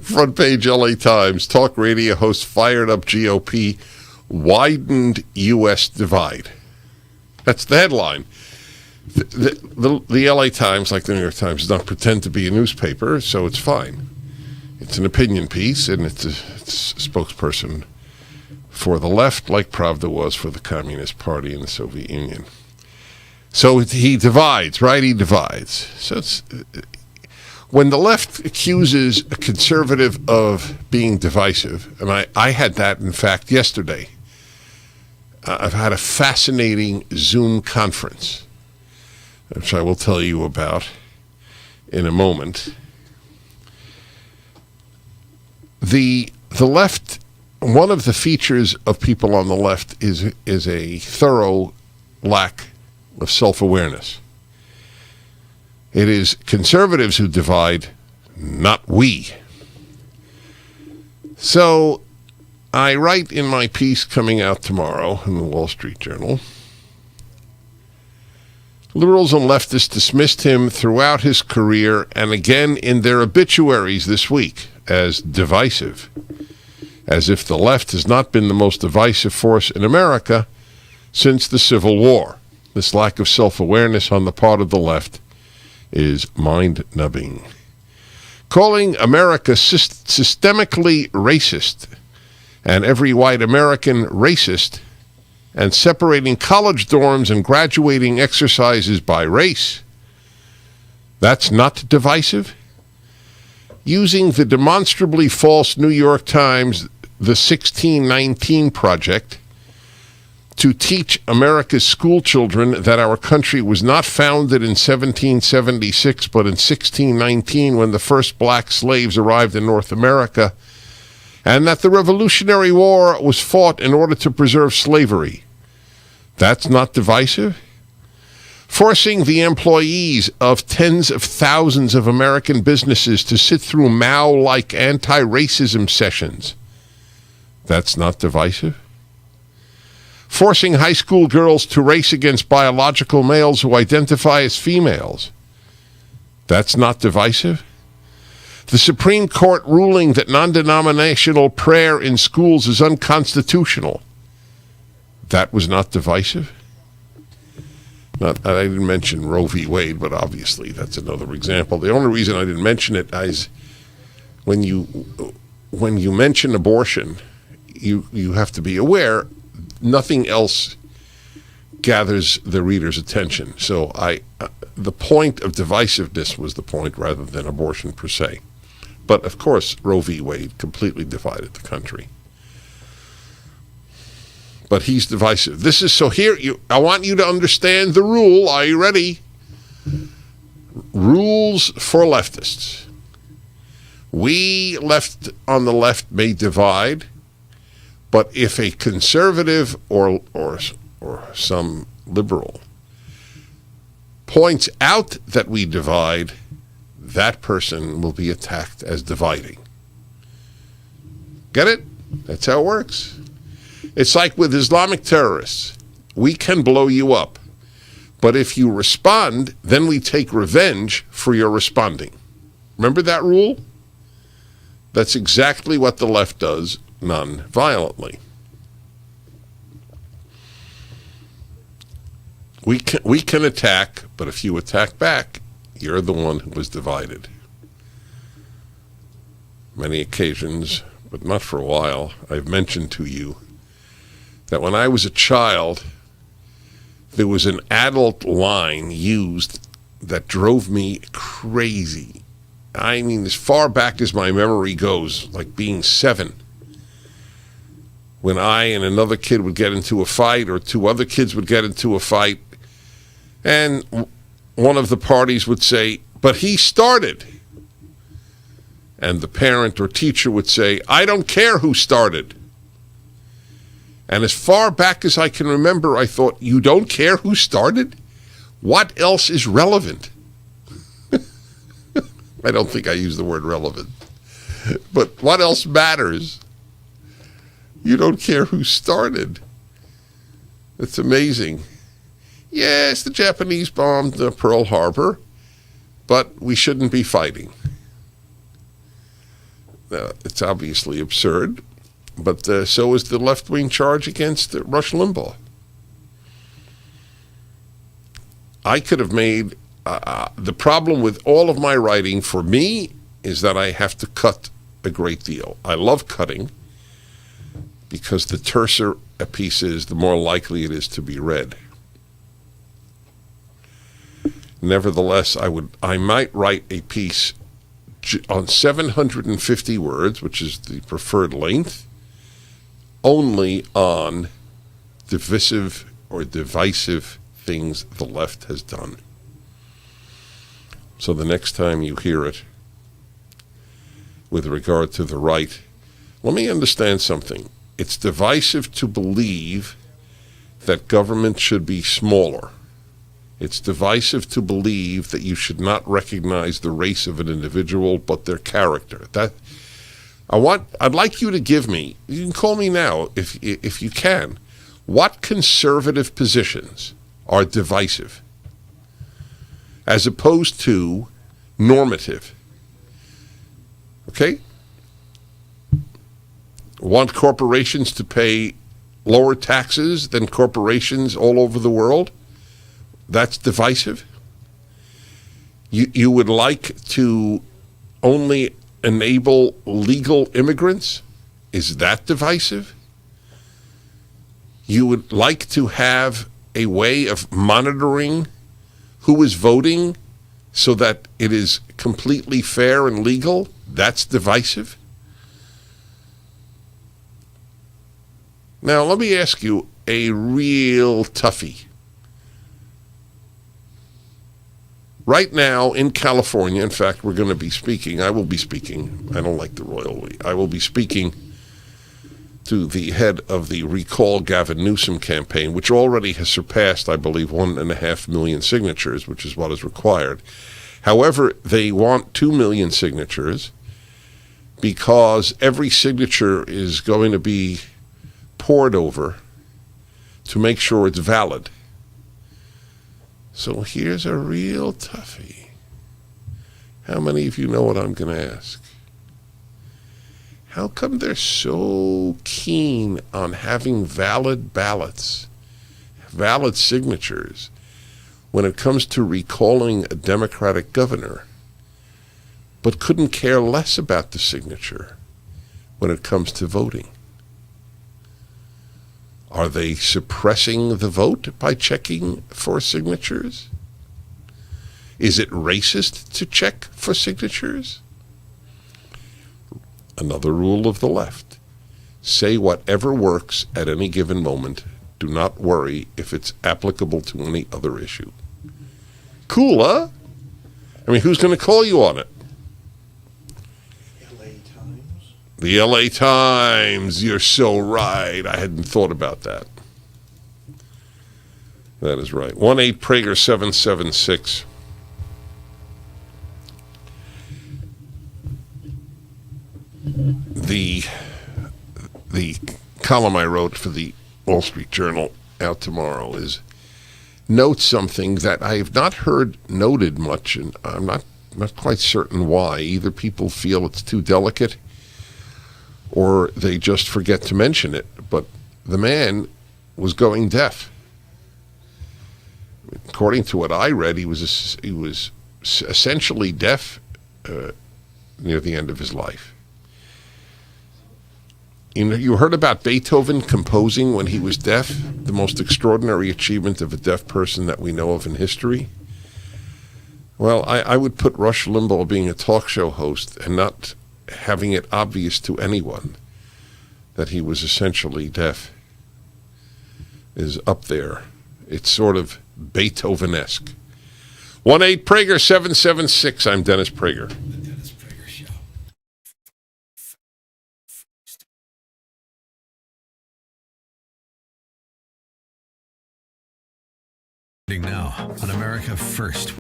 Front page LA Times. Talk radio host fired up GOP. Widened U.S. divide. That's the headline. The LA Times, like the New York Times, does not pretend to be a newspaper, so it's fine. It's an opinion piece, and it's a spokesperson for the left, like Pravda was for the Communist Party in the Soviet Union. So he divides, right? He divides. So when the left accuses a conservative of being divisive, and I had that, in fact, yesterday. I've had a fascinating Zoom conference, which I will tell you about in a moment. The left, one of the features of people on the left is a thorough lack of self-awareness. It is conservatives who divide, not we. So I write in my piece coming out tomorrow in the Wall Street Journal, liberals and leftists dismissed him throughout his career and again in their obituaries this week as divisive, as if the left has not been the most divisive force in America since the Civil War. This lack of self-awareness on the part of the left is mind-numbing. Calling America systemically racist and every white American racist, and separating college dorms and graduating exercises by race, that's not divisive? Using the demonstrably false New York Times, the 1619 Project, to teach America's school children that our country was not founded in 1776, but in 1619 when the first black slaves arrived in North America, and that the Revolutionary War was fought in order to preserve slavery. That's not divisive? Forcing the employees of tens of thousands of American businesses to sit through Mao-like anti-racism sessions. That's not divisive? Forcing high school girls to race against biological males who identify as females. That's not divisive? The Supreme Court ruling that non-denominational prayer in schools is unconstitutional. That was not divisive? I didn't mention Roe v. Wade, but obviously that's another example. The only reason I didn't mention it is when you mention abortion, you have to be aware nothing else gathers the reader's attention. So the point of divisiveness was the point rather than abortion per se. But of course, Roe v. Wade completely divided the country. But he's divisive. This is so here. I want you to understand the rule. Are you ready? Rules for leftists. We on the left may divide, but if a conservative or some liberal points out that we divide, that person will be attacked as dividing. Get it? That's how it works. It's like with Islamic terrorists. We can blow you up, but if you respond, then we take revenge for your responding. Remember that rule? That's exactly what the left does non-violently. We can attack, but if you attack back, you're the one who was divided. Many occasions, but not for a while, I've mentioned to you that when I was a child, there was an adult line used that drove me crazy. I mean, as far back as my memory goes, like being 7, when I and another kid would get into a fight, or 2 other kids would get into a fight, and one of the parties would say, "But he started." And the parent or teacher would say, "I don't care who started." And as far back as I can remember, I thought, you don't care who started? What else is relevant? I don't think I used the word relevant. But what else matters? You don't care who started. It's amazing. Yes, the Japanese bombed Pearl Harbor, but we shouldn't be fighting. It's obviously absurd, but so is the left-wing charge against Rush Limbaugh. I could have made the problem with all of my writing for me is that I have to cut a great deal. I love cutting because the terser a piece is, the more likely it is to be read. Nevertheless, I might write a piece on 750 words, which is the preferred length, only on divisive or divisive things the left has done. So the next time you hear it with regard to the right, let me understand something. It's divisive to believe that government should be smaller. It's divisive to believe that you should not recognize the race of an individual, but their character. I'd like you to give me, you can call me now if you can, what conservative positions are divisive as opposed to normative? Okay? Want corporations to pay lower taxes than corporations all over the world? That's divisive. You would like to only enable legal immigrants? Is that divisive? You would like to have a way of monitoring who is voting so that it is completely fair and legal? That's divisive. Now, let me ask you a real toughie. Right now in California, in fact, we're going to be speaking, I will be speaking, I don't like the royal we, I will be speaking to the head of the Recall Gavin Newsom campaign, which already has surpassed, I believe, 1.5 million signatures, which is what is required. However, they want 2 million signatures because every signature is going to be pored over to make sure it's valid. So here's a real toughie. How many of you know what I'm going to ask? How come they're so keen on having valid ballots, valid signatures, when it comes to recalling a Democratic governor, but couldn't care less about the signature when it comes to voting? Are they suppressing the vote by checking for signatures? Is it racist to check for signatures? Another rule of the left. Say whatever works at any given moment. Do not worry if it's applicable to any other issue. Cool, huh? I mean, who's going to call you on it? The LA Times. You're so right. I hadn't thought about that. That is right. 1-8-Prager 776. The column I wrote for the Wall Street Journal out tomorrow notes something that I have not heard noted much, and I'm not quite certain why. Either people feel it's too delicate or they just forget to mention it, but the man was going deaf. According to what I read, he was essentially deaf near the end of his life. You heard about Beethoven composing when he was deaf, the most extraordinary achievement of a deaf person that we know of in history? Well, I would put Rush Limbaugh being a talk show host and not having it obvious to anyone that he was essentially deaf is up there. It's sort of Beethoven-esque. 1-8-Prager 776. I'm Dennis Prager. The Dennis Prager Show. Now on America First.